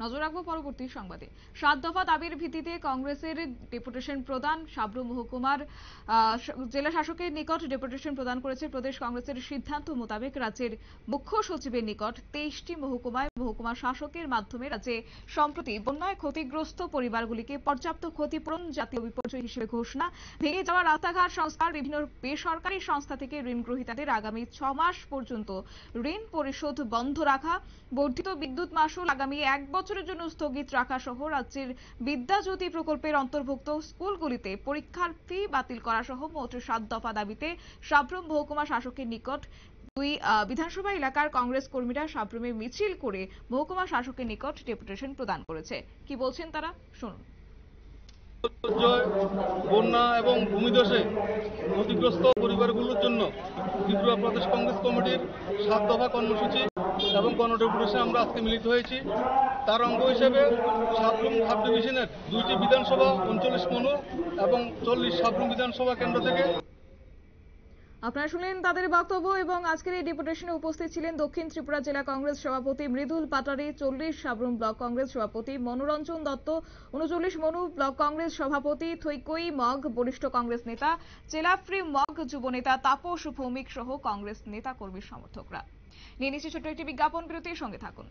নজর রাখবো পরবর্তী সংবাদে। 7 দফা দাবির ভিত্তিতে কংগ্রেসের ডেপুটেশন প্রদান। সাব্রুম মহকুমার জেলা শাসকের নিকট ডেপুটেশন প্রদান করেছে প্রদেশ কংগ্রেসের সিদ্ধান্ত মোতাবেক রাজ্যের মুখ্য সচিবের নিকট 23টি মহকুমায় মহকুমা শাসকের মাধ্যমে রাজ্যে সম্প্রতি বন্যায় ক্ষতিগ্রস্ত পরিবারগুলিকে পর্যাপ্ত ক্ষতিপূরণ, জাতীয় বিপর্যয় হিসেবে ঘোষণা, ভেঙে যাওয়া রাস্তাঘাট সংস্কার, বিভিন্ন বেসরকারি সংস্থা থেকে ঋণ গ্রহীতাদের আগামী 6 মাস পর্যন্ত ঋণ পরিশোধ বন্ধ রাখা, বর্ধিত বিদ্যুৎ মাশুল আগামী 1 বছরের জন্য স্থগিত রাখা সহ রাজ্যের বিদ্যাজ্যোতি প্রকল্পের অন্তর্ভুক্ত স্কুলগুলিতে পরীক্ষার ফি বাতিল করা সহ মোট 7 দফা দাবিতে সাব্রুম মহকুমা শাসকের নিকট দুই বিধানসভা এলাকার কংগ্রেস কর্মীরা সাব্রুমে মিছিল করে মহকুমা শাসকের নিকট ডেপুটেশন প্রদান করেছে। কি বলছেন তারা, শুনুন। বন্যা এবং ভূমিধসে ক্ষতিগ্রস্ত পরিবারগুলোর জন্য ত্রিপুরা প্রদেশ কংগ্রেস কমিটির 7 দফা কর্মসূচি এবং গণডেপুটেশনে আমরা আজকে মিলিত হয়েছি। তার অঙ্গ হিসেবে সাব্রুম সাব ডিভিশনের 2টি বিধানসভা 39 মনু এবং 40 সাব্রুম বিধানসভা কেন্দ্র থেকে। আপনারা শুনলেন তাদের বক্তব্য। এবং আজকের এই ডেপুটেশনে উপস্থিত ছিলেন দক্ষিণ ত্রিপুরা জেলা কংগ্রেস সভাপতি মৃদুল পাটারি, 40 সাব্রুম ব্লক কংগ্রেস সভাপতি মনোরঞ্জন দত্ত, 39 মনু ব্লক কংগ্রেস সভাপতি থৈকই মগ, বরিষ্ঠ কংগ্রেস নেতা চেলাফ্রি মগ, যুব নেতা তাপস ভৌমিক সহ কংগ্রেস নেতা কর্মী সমর্থকরা। নিয়ে নিচ্ছি ছোট্ট একটি বিজ্ঞাপন বিরতির সঙ্গে থাকুন।